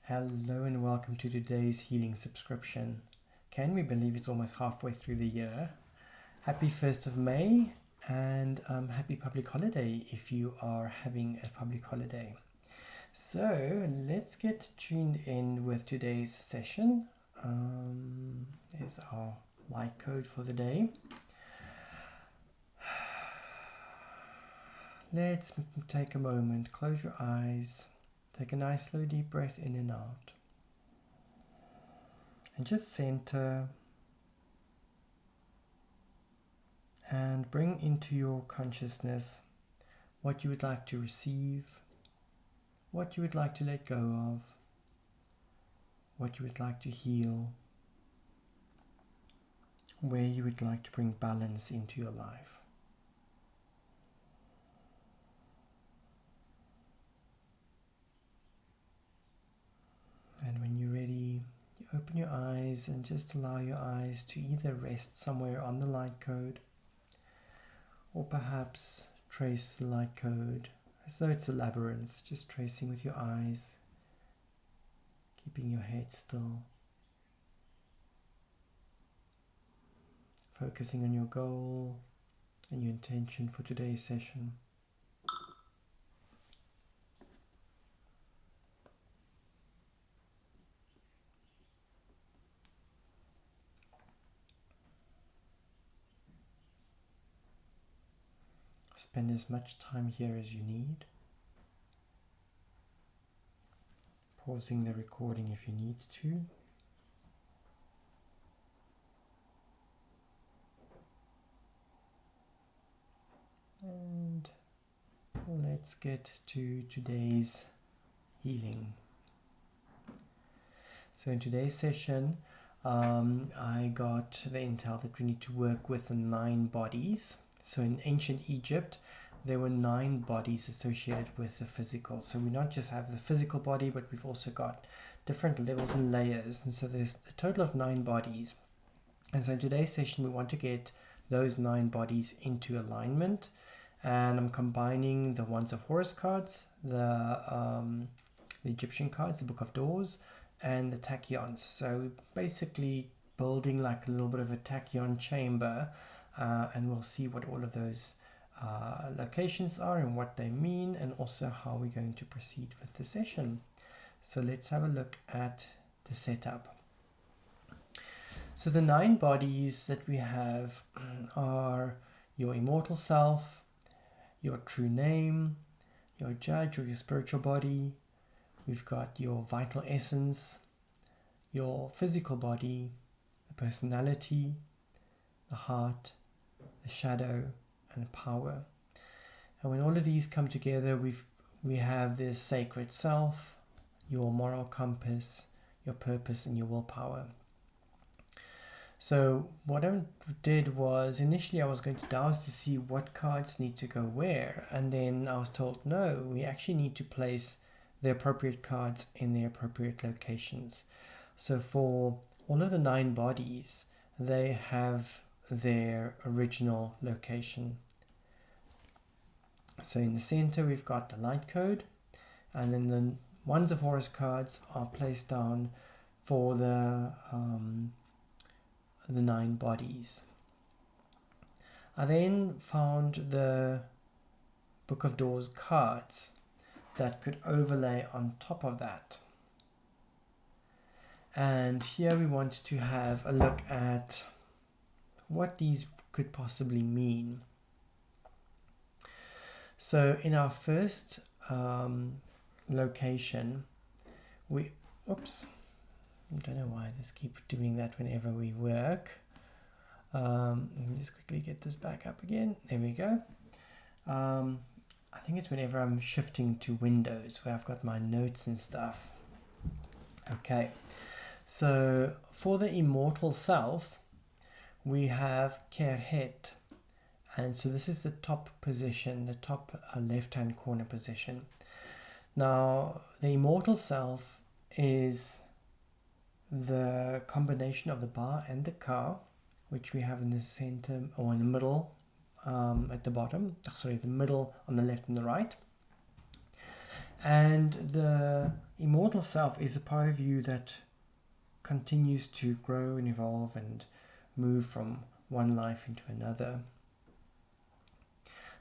Hello and welcome to today's healing subscription. Can we believe it's almost halfway through the year? Happy 1st of May and happy public holiday if you are having a public holiday. So let's get tuned in with today's session. Here's our light code for the day. Let's take a moment, close your eyes. Take a nice slow deep breath in and out. And just center and bring into your consciousness what you would like to receive, what you would like to let go of, what you would like to heal, where you would like to bring balance into your life. And when you're ready, you open your eyes and just allow your eyes to either rest somewhere on the light code or perhaps trace the light code as though it's a labyrinth, just tracing with your eyes, keeping your head still, focusing on your goal and your intention for today's session. Spend as much time here as you need, pausing the recording if you need to. And let's get to today's healing. So in today's session, I got the intel that we need to work with the 9 bodies. So in ancient Egypt, there were 9 bodies associated with the physical. So we not just have the physical body, but we've also got different levels and layers. And so there's a total of 9 bodies. And so in today's session, we want to get those 9 bodies into alignment. And I'm combining the Wands of Horus cards, the Egyptian cards, the Book of Doors, and the Tachyons. So basically building like a little bit of a tachyon chamber. And we'll see what all of those locations are and what they mean, and also how we're going to proceed with the session. So let's have a look at the setup. So the 9 bodies that we have are your immortal self, your true name, your judge or your spiritual body. We've got your vital essence, your physical body, the personality, the heart, the shadow, and power. And when all of these come together, we have this sacred self, your moral compass, your purpose, and your willpower. So what I did was, initially I was going to douse to see what cards need to go where, and then I was told no, we actually need to place the appropriate cards in the appropriate locations. So for all of the 9 bodies, they have their original location. So in the center we've got the light code, and then the Wands of Horus cards are placed down for the 9 bodies. I then found the Book of Doors cards that could overlay on top of that. And here we want to have a look at what these could possibly mean. So in our first location, I don't know why this keeps doing that whenever we work. Let me just quickly get this back up again. There we go. I think it's whenever I'm shifting to Windows where I've got my notes and stuff. Okay, so for the immortal self, we have Kerhet, and so this is the top position, the top left-hand corner position. Now, the immortal self is the combination of the bar and the ka, which we have in the center or in the middle at the bottom. Sorry, the middle on the left and the right. And the immortal self is a part of you that continues to grow and evolve and move from one life into another.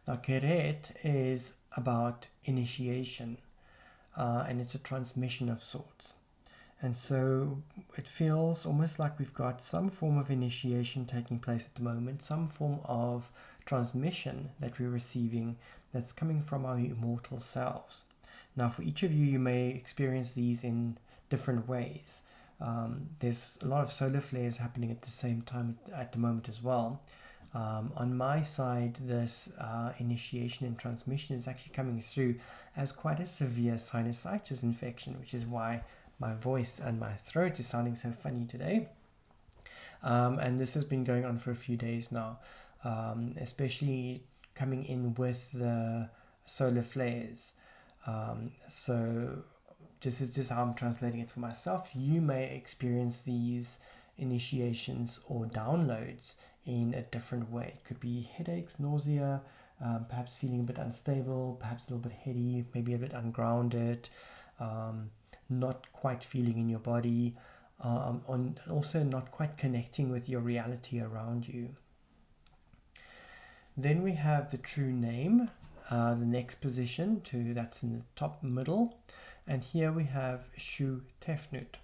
Now, Kerhet is about initiation, and it's a transmission of sorts. And so it feels almost like we've got some form of initiation taking place at the moment, some form of transmission that we're receiving that's coming from our immortal selves. Now, for each of you, you may experience these in different ways. There's a lot of solar flares happening at the same time at the moment as well. On my side, this initiation and transmission is actually coming through as quite a severe sinusitis infection, which is why my voice and my throat is sounding so funny today. And this has been going on for a few days now, especially coming in with the solar flares. So this is just how I'm translating it for myself. You may experience these initiations or downloads in a different way. It could be headaches, nausea, perhaps feeling a bit unstable, perhaps a little bit heady, maybe a bit ungrounded, not quite feeling in your body, also not quite connecting with your reality around you. Then we have the true name, the next position, that's in the top middle, and here we have Shu-Tefnut.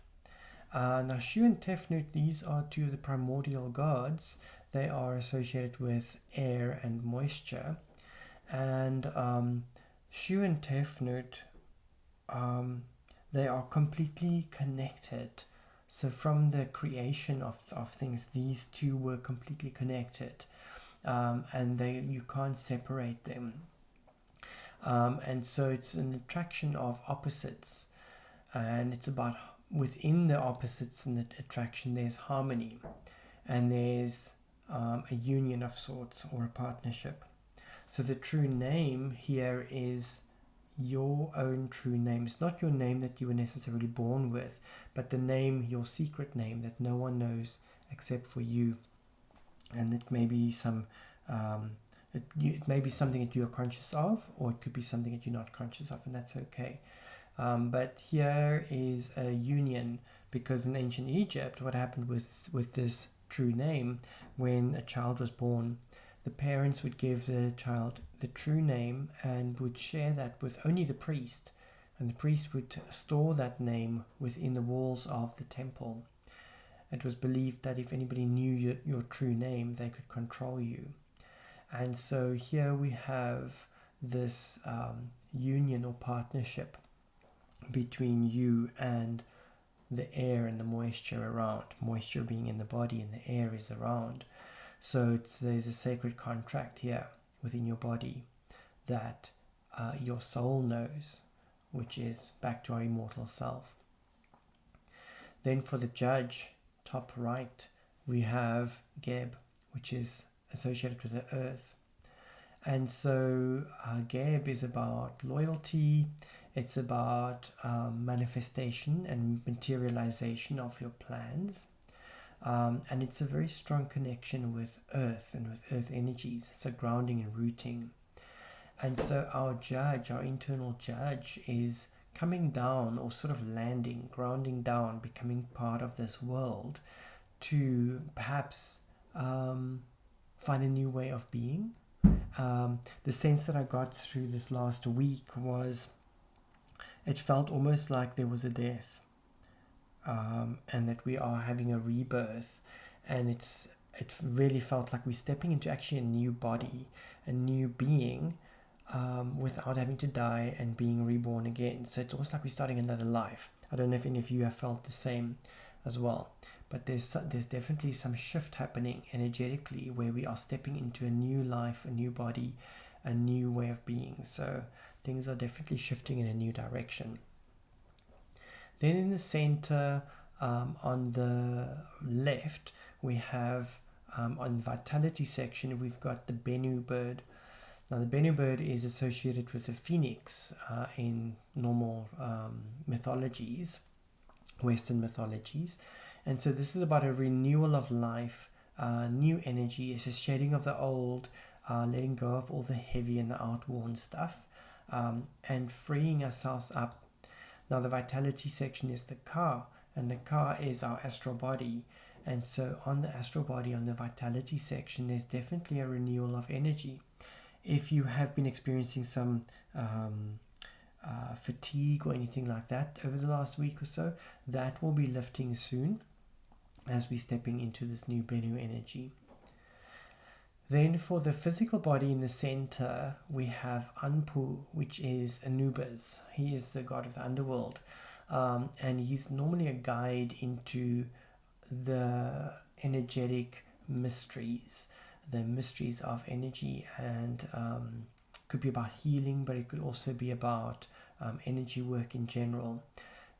Now, Shu and Tefnut, these are two of the primordial gods. They are associated with air and moisture. And Shu and Tefnut, they are completely connected. So from the creation of things, these two were completely connected. And you can't separate them. And so it's an attraction of opposites. And it's about within the opposites and the attraction, there's harmony. And there's a union of sorts or a partnership. So the true name here is your own true name. It's not your name that you were necessarily born with, but the name, your secret name that no one knows except for you. And it may be it may be something that you are conscious of, or it could be something that you're not conscious of, and that's okay. But here is a union, because in ancient Egypt, what happened with this true name, when a child was born, the parents would give the child the true name and would share that with only the priest, and the priest would store that name within the walls of the temple. It was believed that if anybody knew your true name, they could control you. And so here we have this union or partnership between you and the air and the moisture around. Moisture being in the body and the air is around. So there's a sacred contract here within your body that your soul knows, which is back to our immortal self. Then for the judge, top right, we have Geb, which is associated with the earth. And so Geb is about loyalty. It's about manifestation and materialization of your plans. And it's a very strong connection with earth and with earth energies. So grounding and rooting. And so our judge, our internal judge, is coming down, or sort of landing, grounding down, becoming part of this world to perhaps find a new way of being. The sense that I got through this last week was, it felt almost like there was a death, and that we are having a rebirth, and it really felt like we're stepping into actually a new body, a new being, without having to die and being reborn again. So it's almost like we're starting another life. I don't know if any of you have felt the same as well, but there's definitely some shift happening energetically where we are stepping into a new life, a new body, a new way of being. So things are definitely shifting in a new direction. Then in the center, on the left, we have on the vitality section, we've got the Bennu bird. Now the Bennu bird is associated with the phoenix in normal mythologies, Western mythologies. And so this is about a renewal of life, new energy. It's a shedding of the old, letting go of all the heavy and the outworn stuff, and freeing ourselves up. Now the vitality section is the car, and the car is our astral body. And so on the astral body, on the vitality section, there's definitely a renewal of energy. If you have been experiencing some fatigue or anything like that over the last week or so, that will be lifting soon as we're stepping into this new Bennu energy. Then for the physical body in the center, we have Anpu, which is Anubis. He is the god of the underworld, and he's normally a guide into the energetic mysteries, the mysteries of energy, and could be about healing, but it could also be about energy work in general.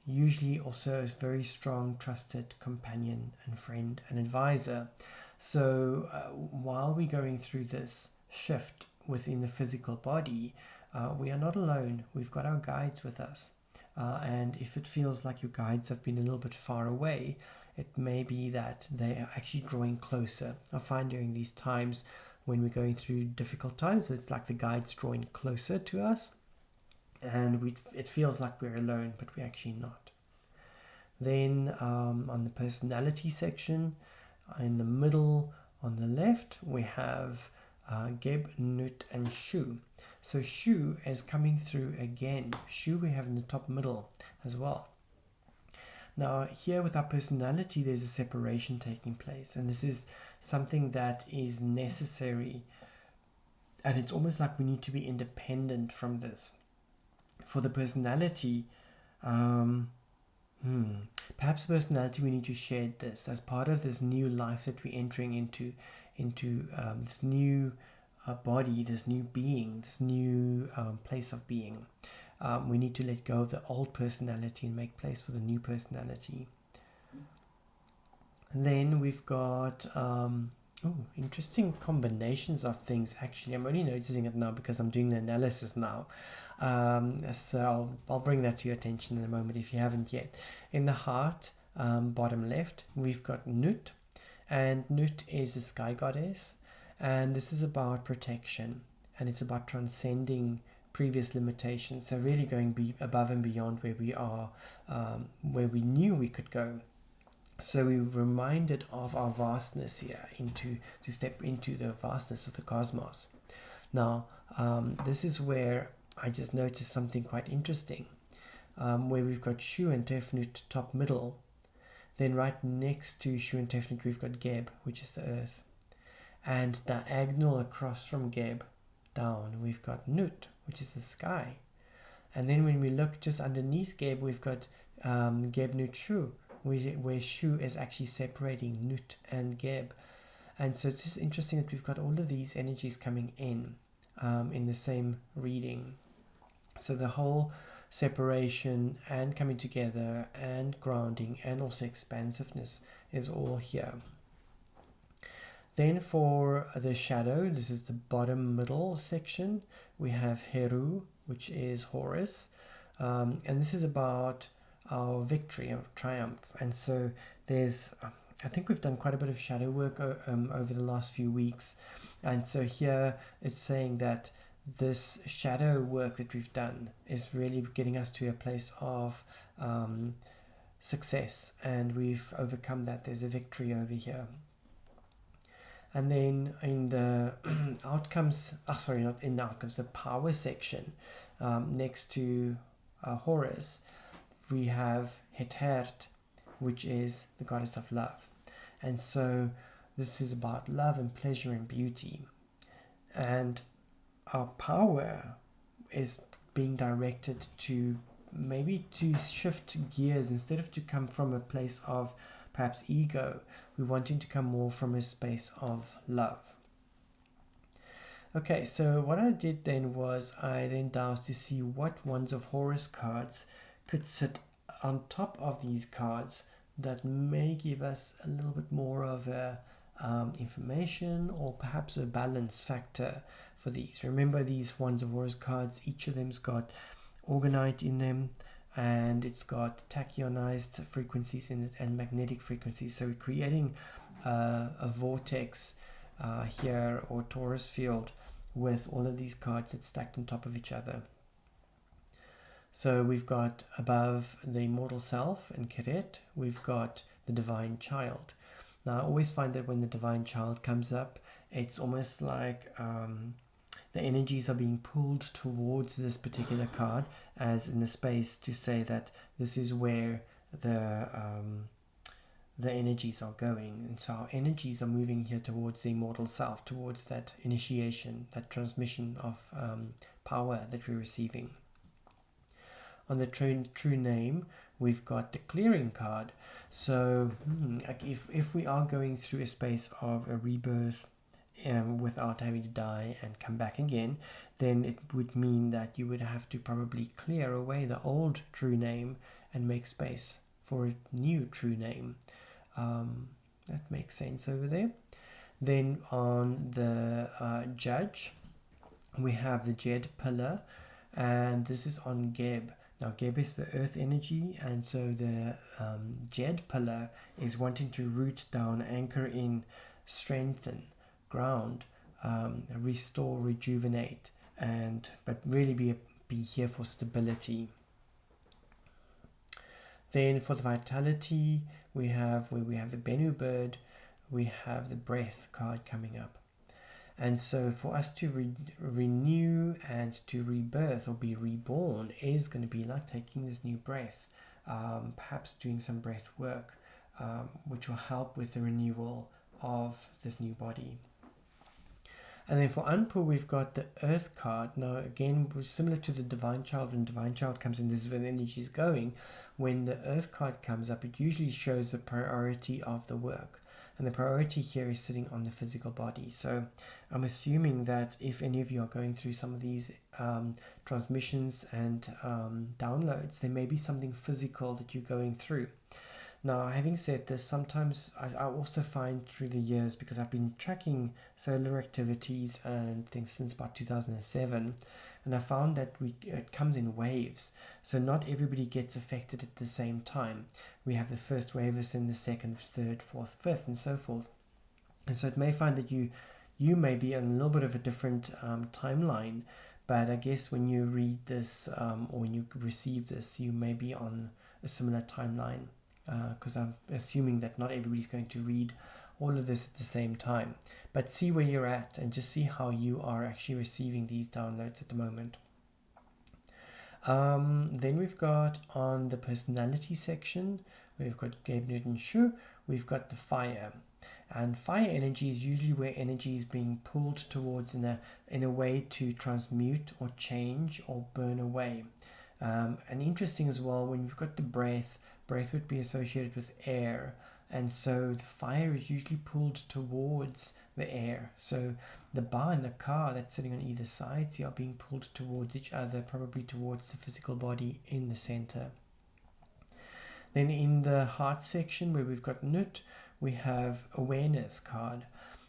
Usually also a very strong, trusted companion and friend and advisor. So while we're going through this shift within the physical body, we are not alone. We've got our guides with us. And if it feels like your guides have been a little bit far away, it may be that they are actually drawing closer. I find during these times when we're going through difficult times, it's like the guides drawing closer to us, and it feels like we're alone, but we're actually not. Then on the personality section, in the middle on the left, we have Geb-Nut-Shu. So Shu is coming through again. Shu we have in the top middle as well. Now here with our personality, there's a separation taking place, and this is something that is necessary, and it's almost like we need to be independent from this. For the personality, perhaps personality, we need to share this as part of this new life that we're entering into this new body, this new being, this new place of being. We need to let go of the old personality and make place for the new personality. And then we've got interesting combinations of things. Actually, I'm only noticing it now because I'm doing the analysis now. So I'll bring that to your attention in a moment if you haven't yet. In the heart, bottom left, we've got Nut, and Nut is the sky goddess, and this is about protection, and it's about transcending previous limitations, so really going above and beyond where we are, where we knew we could go. So we're reminded of our vastness here, to step into the vastness of the cosmos. Now, this is where I just noticed something quite interesting, where we've got Shu and Tefnut top middle. Then right next to Shu and Tefnut, we've got Geb, which is the earth. And diagonal across from Geb down, we've got Nut, which is the sky. And then when we look just underneath Geb, we've got Geb-Nut-Shu, where Shu is actually separating Nut and Geb. And so it's just interesting that we've got all of these energies coming in the same reading. So the whole separation and coming together and grounding and also expansiveness is all here. Then for the shadow, this is the bottom middle section, we have Heru, which is Horus, and this is about our victory, our triumph. And so there's, I think we've done quite a bit of shadow work over the last few weeks, and so here it's saying that this shadow work that we've done is really getting us to a place of success, and we've overcome that. There's a victory over here. And then in the outcomes, not in the outcomes, the power section, next to Horus, we have Het-Hert, which is the goddess of love. And so this is about love and pleasure and beauty. And our power is being directed to maybe to shift gears, instead of to come from a place of perhaps ego, we're wanting to come more from a space of love. Okay, so what I did then was I then dowsed to see what Wands of Horus cards could sit on top of these cards that may give us a little bit more of a information or perhaps a balance factor for these. Remember, these Wands of Horus cards, each of them's got orgonite in them, and it's got tachyonized frequencies in it and magnetic frequencies. So we're creating a vortex here, or torus field, with all of these cards that's stacked on top of each other. So we've got above the Immortal Self and Kerhet, we've got the Divine Child. Now I always find that when the Divine Child comes up, it's almost like the energies are being pulled towards this particular card, as in the space to say that this is where the energies are going. And so our energies are moving here towards the Immortal Self, towards that initiation, that transmission of power that we're receiving. On the true name, we've got the clearing card. So if we are going through a space of a rebirth without having to die and come back again, then it would mean that you would have to probably clear away the old true name and make space for a new true name. That makes sense over there. Then on the Judge, we have the Jed pillar, and this is on Geb. Now Geb is the earth energy, and so the Jed pillar is wanting to root down, anchor in, strengthen, ground, restore, rejuvenate, but really be here for stability. Then for the vitality, we have the Bennu bird, we have the breath card coming up. And so for us to renew and to rebirth or be reborn is going to be like taking this new breath, perhaps doing some breath work, which will help with the renewal of this new body. And then for Anpu, we've got the Earth card. Now, again, similar to the Divine Child, when Divine Child comes in, this is where the energy is going. When the Earth card comes up, it usually shows the priority of the work. And the priority here is sitting on the physical body. So I'm assuming that if any of you are going through some of these transmissions and downloads, there may be something physical that you're going through. Now, having said this, sometimes I also find through the years, because I've been tracking solar activities and things since about 2007, and I found that it comes in waves. So not everybody gets affected at the same time. We have the first wave, then the second, third, fourth, fifth, and so forth. And so it may find that you may be on a little bit of a different timeline, but I guess when you read this or when you receive this, you may be on a similar timeline. Because I'm assuming that not everybody's going to read all of this at the same time. But see where you're at and just see how you are actually receiving these downloads at the moment. Then we've got on the personality section, we've got Geb-Nut-Shu, we've got the fire. And fire energy is usually where energy is being pulled towards in a way to transmute or change or burn away. And interesting as well, when you've got the breath would be associated with air, and so the fire is usually pulled towards the air. So the bar and the car that's sitting on either side are being pulled towards each other, probably towards the physical body in the center. Then in the heart section where we've got Nut, we have awareness card.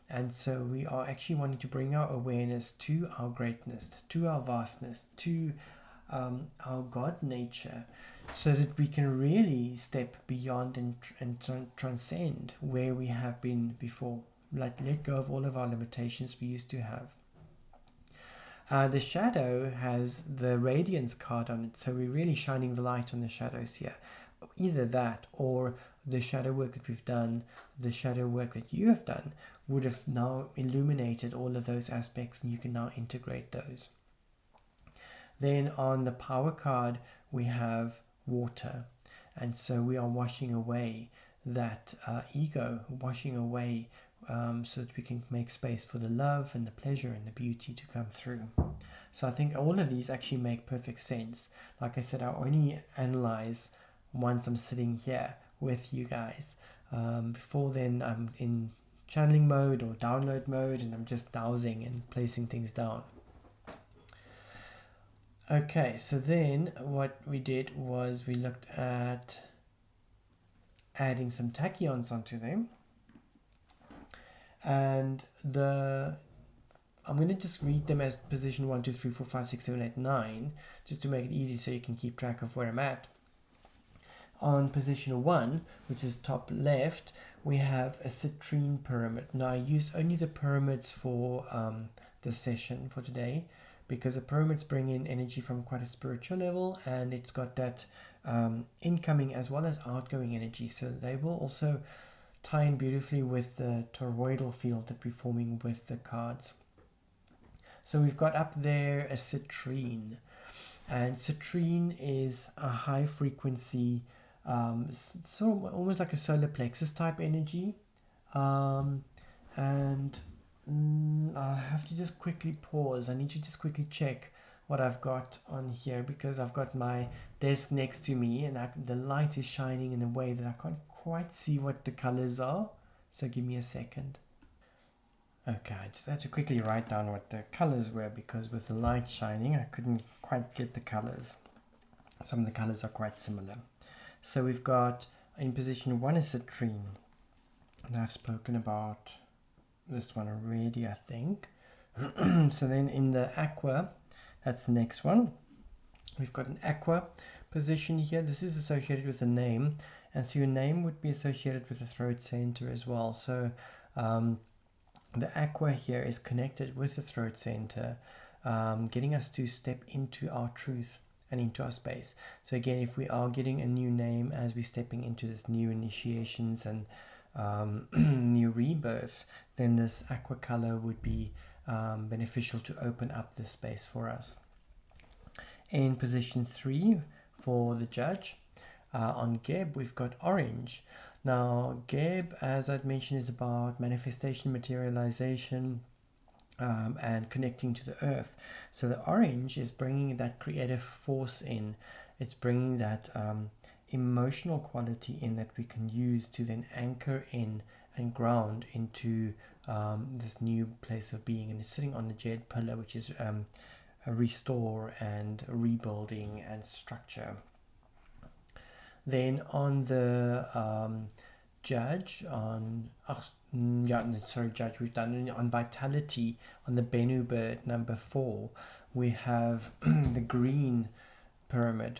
And so we are actually wanting to bring our awareness to our greatness, to our vastness, to our God nature, so that we can really step beyond and transcend where we have been before. Like let go of all of our limitations we used to have. The shadow has the radiance card on it, so we're really shining the light on the shadows here. Either that or the shadow work that we've done, the shadow work that you have done, would have now illuminated all of those aspects, and you can now integrate those. Then on the power card, we have water. And so we are washing away that ego, washing away so that we can make space for the love and the pleasure and the beauty to come through. So I think all of these actually make perfect sense. Like I said, I only analyze once I'm sitting here with you guys. Before then, I'm in channeling mode or download mode, and I'm just dowsing and placing things down. Okay, so then what we did was we looked at adding some tachyons onto them. And I'm going to just read them as position 1, 2, 3, 4, 5, 6, 7, 8, 9, just to make it easy so you can keep track of where I'm at. On position 1, which is top left, we have a citrine pyramid. Now I used only the pyramids for the session for today, because the pyramids bring in energy from quite a spiritual level, and it's got that incoming as well as outgoing energy. So they will also tie in beautifully with the toroidal field that we're forming with the cards. So we've got up there a citrine, and citrine is a high frequency, sort of almost like a solar plexus type energy. And I'll have to just quickly pause. I need to just quickly check what I've got on here, because I've got my desk next to me and the light is shining in a way that I can't quite see what the colors are. So give me a second. Okay, I just had to quickly write down what the colors were, because with the light shining I couldn't quite get the colors. Some of the colors are quite similar. So we've got in position 1 a citrine, and I've spoken about this one already, I think. So then in the aqua, that's the next one. We've got an aqua position here. This is associated with a name, and so your name would be associated with the throat center as well. So the aqua here is connected with the throat center, getting us to step into our truth and into our space. So again, if we are getting a new name as we're stepping into this new initiations and new rebirths, then this aqua color would be beneficial to open up this space for us. In position 3 for the judge, on Geb, we've got orange. Now Geb, as I'd mentioned, is about manifestation, materialization, and connecting to the earth. So the orange is bringing that creative force in. It's bringing that emotional quality in that we can use to then anchor in and ground into this new place of being. And it's sitting on the Jed pillar, which is a restore and rebuilding and structure. Then on the judge, judge, we've done on vitality, on the Bennu bird number 4, we have the green pyramid.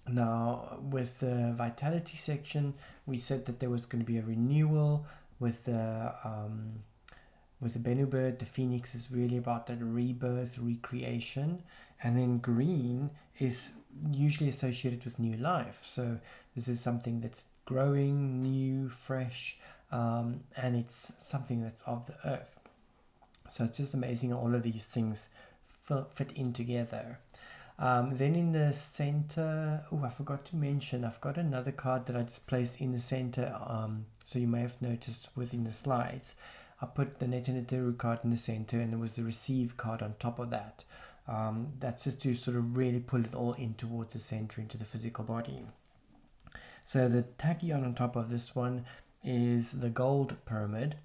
Now with the vitality section, we said that there was going to be a renewal. With the Bennu bird, the phoenix is really about that rebirth, recreation, and then green is usually associated with new life. So this is something that's growing, new, fresh, and it's something that's of the earth. So it's just amazing how all of these things fit in together. Then in the center, I forgot to mention, I've got another card that I just placed in the center. So you may have noticed within the slides, I put the Neteneteru card in the center, and there was the receive card on top of that. That's just to sort of really pull it all in towards the center, into the physical body. So the tachyon on top of this one is the gold pyramid,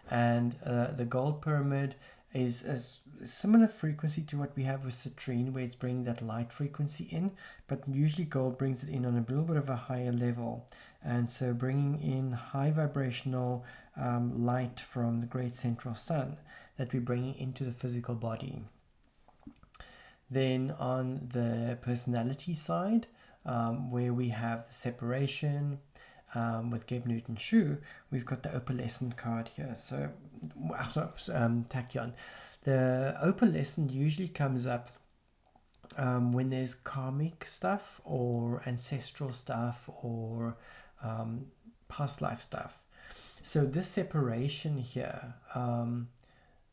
and the gold pyramid is a similar frequency to what we have with citrine, where it's bringing that light frequency in, but usually gold brings it in on a little bit of a higher level, and so bringing in high vibrational light from the great central sun that we're bringing into the physical body. Then on the personality side, where we have the separation with Geb-Nut-Shu, we've got the Opalescent card here. So, Tachyon. The Opalescent usually comes up when there's karmic stuff or ancestral stuff or past life stuff. So this separation here,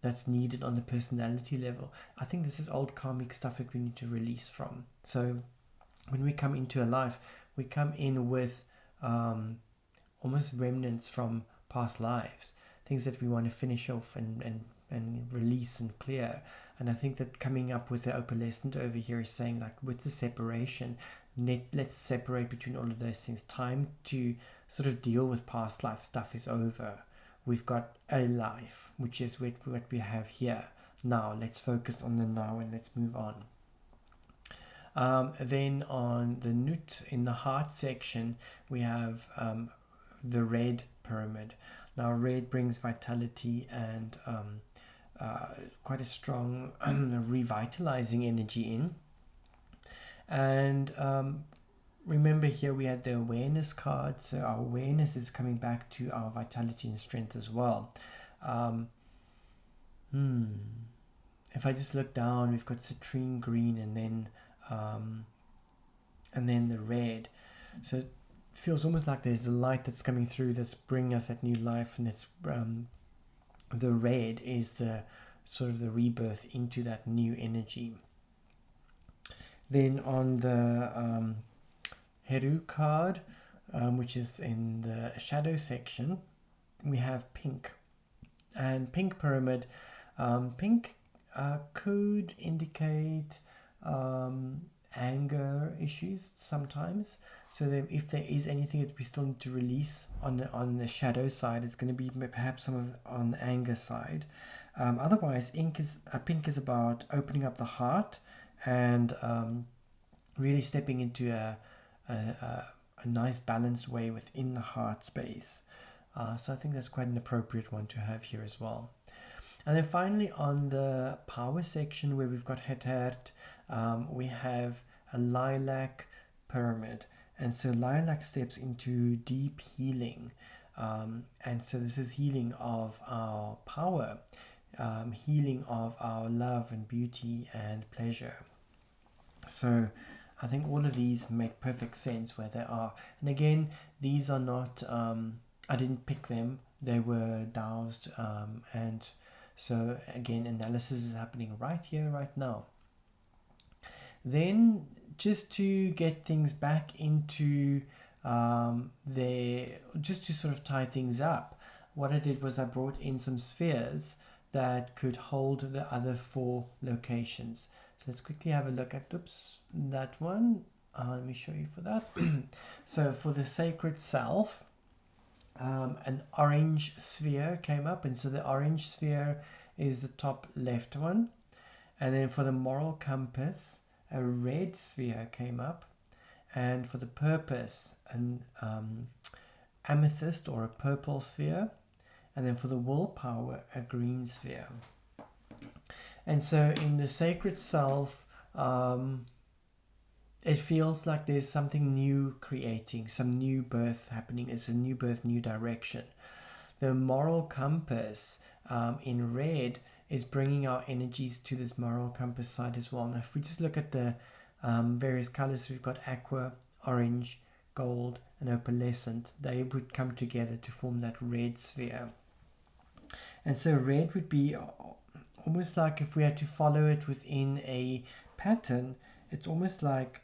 that's needed on the personality level, I think this is old karmic stuff that we need to release from. So when we come into a life, we come in with almost remnants from past lives, things that we want to finish off and release and clear. And I think that coming up with the opalescent over here is saying, like, with the separation, let's separate between all of those things. Time to sort of deal with past life stuff is over. We've got a life, which is what we have here. Now let's focus on the now and let's move on. Then on the Nut, in the heart section, we have the red pyramid. Now red brings vitality and quite a strong revitalizing energy in. And remember, here we had the awareness card, so our awareness is coming back to our vitality and strength as well. if I just look down, we've got citrine green and then the red. So it feels almost like there's a light that's coming through that's bringing us that new life, and it's the red is the sort of the rebirth into that new energy. Then on the Heru card, which is in the shadow section, we have pink. And pink pyramid, pink could indicate anger issues sometimes. So that if there is anything that we still need to release on the shadow side, it's going to be perhaps some of on the anger side. Otherwise, pink is about opening up the heart and really stepping into a nice balanced way within the heart space. So I think that's quite an appropriate one to have here as well. And then finally on the power section where we've got Het-Hert, we have a lilac pyramid. And so lilac steps into deep healing. And so this is healing of our power, healing of our love and beauty and pleasure. So I think all of these make perfect sense where they are. And again, these are not, I didn't pick them, they were dowsed. And so again, analysis is happening right here, right now. Then just to get things back into just to sort of tie things up, what I did was I brought in some spheres that could hold the other 4 locations. So let's quickly have a look at, that one. Let me show you for that. So for the sacred self, an orange sphere came up, and so the orange sphere is the top left one. And then for the moral compass, a red sphere came up, and for the purpose, an amethyst or a purple sphere, and then for the willpower, a green sphere. And so in the sacred self, it feels like there's something new creating, some new birth happening. It's a new birth, new direction. The moral compass in red is bringing our energies to this moral compass side as well. Now, if we just look at the various colors, we've got aqua, orange, gold, and opalescent. They would come together to form that red sphere. And so red would be almost like if we had to follow it within a pattern, it's almost like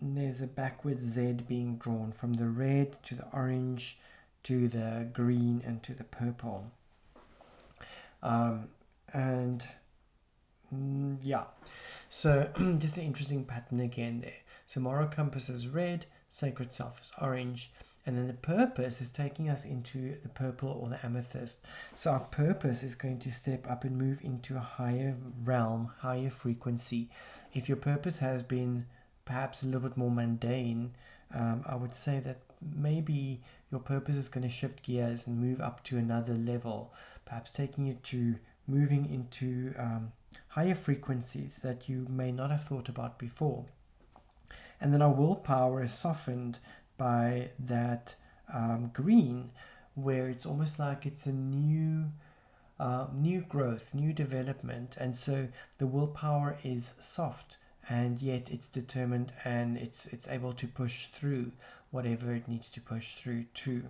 there's a backwards Z being drawn from the red to the orange to the green and to the purple. Yeah, so just an interesting pattern again there. So moral compass is red, sacred self is orange, and then the purpose is taking us into the purple or the amethyst. So our purpose is going to step up and move into a higher realm, higher frequency. If your purpose has been perhaps a little bit more mundane, I would say that maybe your purpose is going to shift gears and move up to another level, perhaps taking you to moving into higher frequencies that you may not have thought about before. And then our willpower is softened by that green, where it's almost like it's a new growth, new development. And so the willpower is soft, and yet it's determined, and it's able to push through whatever it needs to push through to.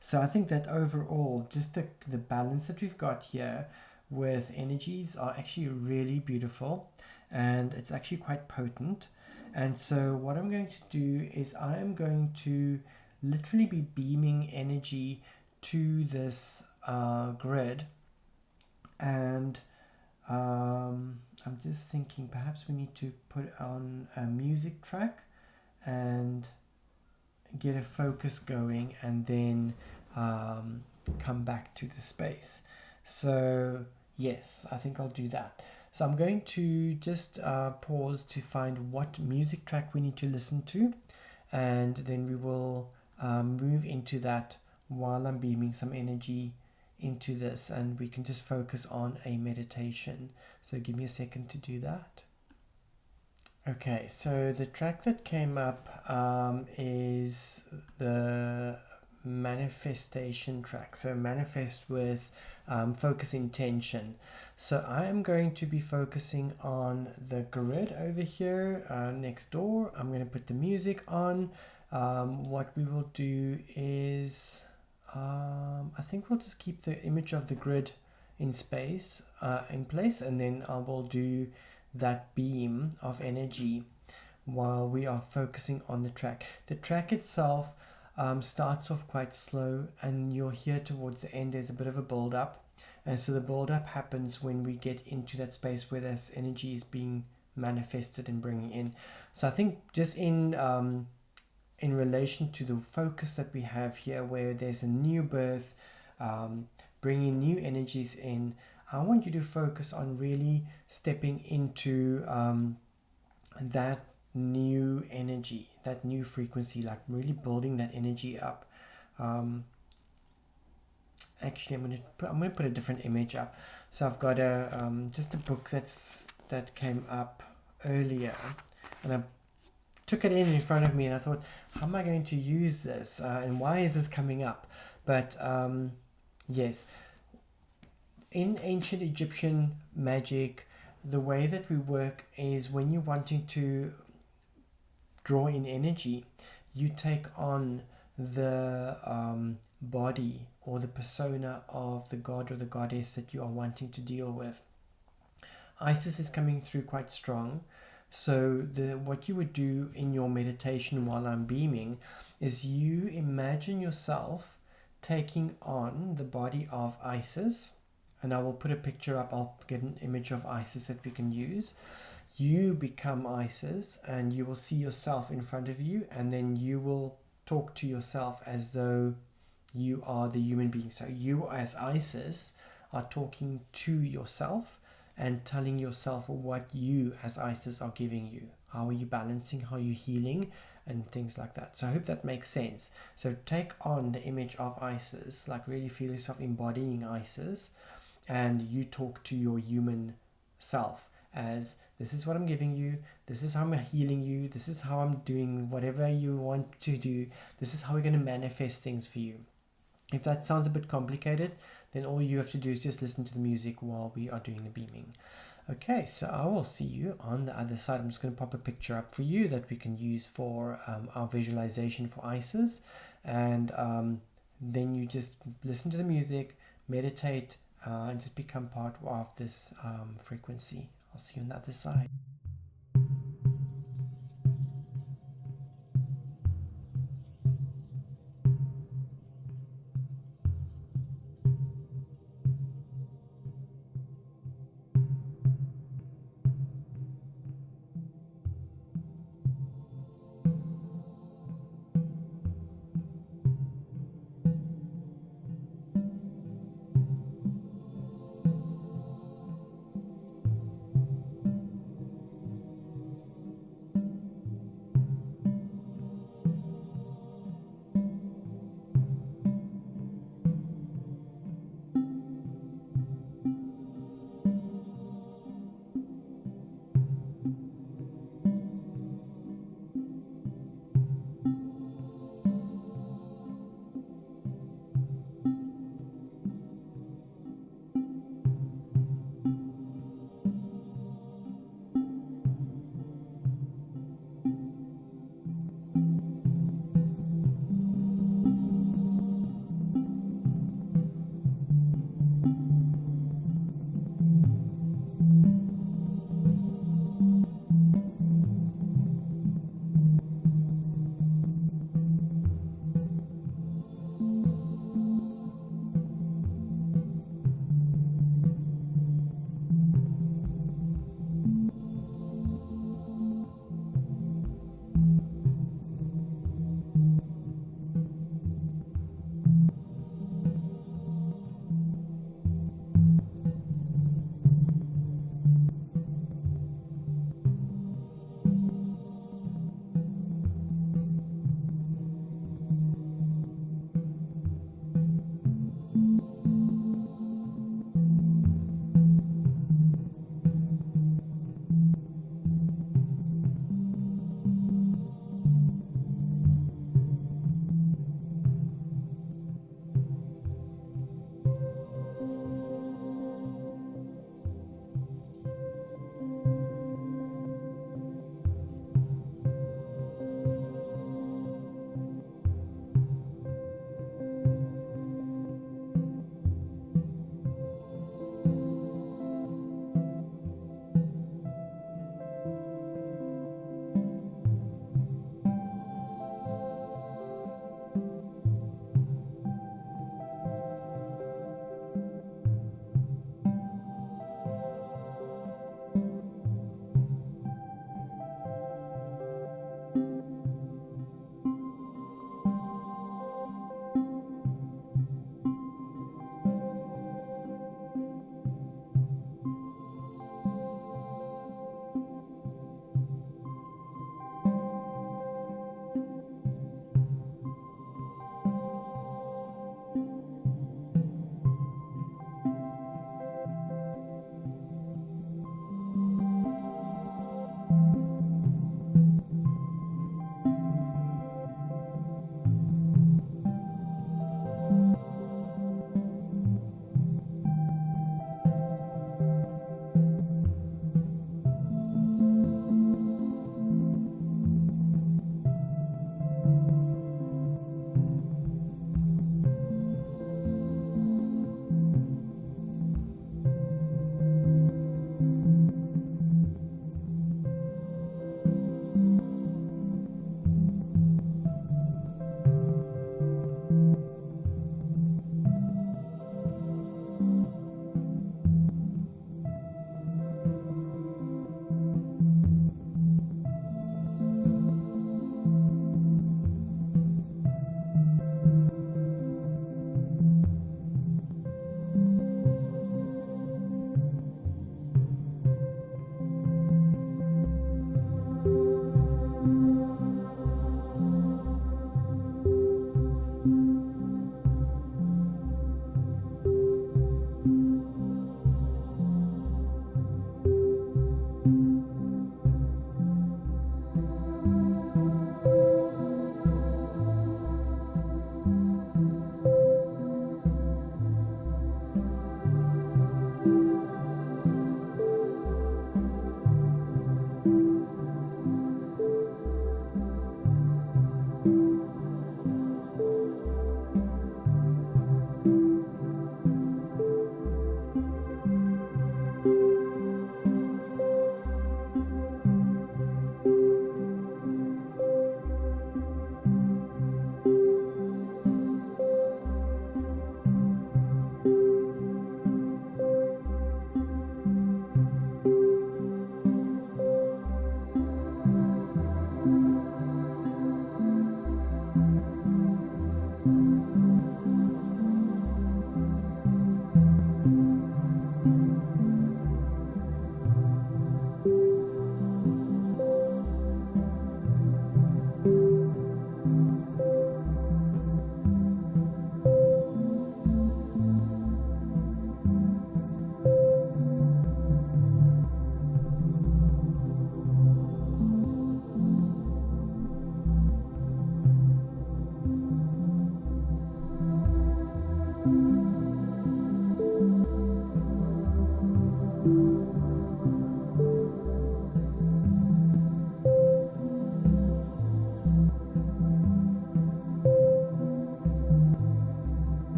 So I think that overall, just the balance that we've got here with energies are actually really beautiful, and it's actually quite potent. And so what I'm going to do is I am going to literally be beaming energy to this grid. And I'm just thinking perhaps we need to put on a music track and get a focus going, and then come back to the space. So yes, I think I'll do that. So I'm going to just pause to find what music track we need to listen to, and then we will move into that while I'm beaming some energy into this, and we can just focus on a meditation. So give me a second to do that. Okay, so the track that came up is the manifestation track. So manifest with focus intention. So I am going to be focusing on the grid over here next door. I'm going to put the music on. What we will do is I think we'll just keep the image of the grid in place, and then I will do that beam of energy while we are focusing on the track. The track itself starts off quite slow, and you'll hear towards the end there's a bit of a build up, and so the build up happens when we get into that space where this energy is being manifested and bringing in. So I think just in relation to the focus that we have here, where there's a new birth, bringing new energies in, I want you to focus on really stepping into that new energy, that new frequency, like really building that energy up. Actually, I'm gonna put a different image up. So I've got a just a book that came up earlier, and I took it in front of me, and I thought, how am I going to use this, and why is this coming up? But yes, in ancient Egyptian magic, the way that we work is when you're wanting to draw in energy, you take on the body or the persona of the god or the goddess that you are wanting to deal with. Isis is coming through quite strong. So what you would do in your meditation while I'm beaming is you imagine yourself taking on the body of Isis, and I will put a picture up. I'll get an image of Isis that we can use. You become Isis, and you will see yourself in front of you, and then you will talk to yourself as though you are the human being. So you as Isis are talking to yourself and telling yourself what you as Isis are giving you. How are you balancing, how are you healing, and things like that. So I hope that makes sense. So take on the image of Isis, like really feel yourself embodying Isis, and you talk to your human self as, this is what I'm giving you, this is how I'm healing you, this is how I'm doing whatever you want to do, this is how we're going to manifest things for you. If that sounds a bit complicated, then all you have to do is just listen to the music while we are doing the beaming. Okay, so I will see you on the other side. I'm just going to pop a picture up for you that we can use for our visualization for Isis, and then you just listen to the music, meditate, and just become part of this frequency. I'll see you on the other side.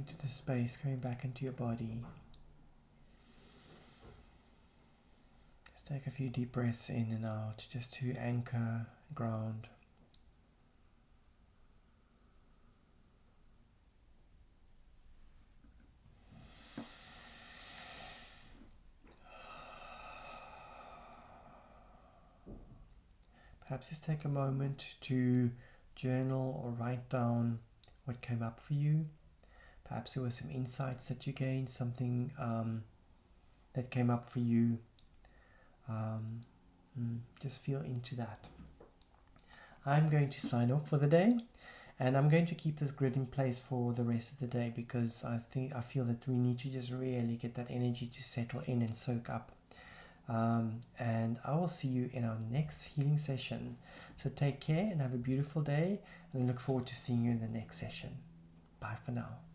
into the space, coming back into your body. Just take a few deep breaths in and out, just to anchor, ground. Perhaps just take a moment to journal or write down what came up for you. Perhaps there were some insights that you gained, something that came up for you. Just feel into that. I'm going to sign off for the day, and I'm going to keep this grid in place for the rest of the day, because I feel that we need to just really get that energy to settle in and soak up. And I will see you in our next healing session. So take care and have a beautiful day, and I look forward to seeing you in the next session. Bye for now.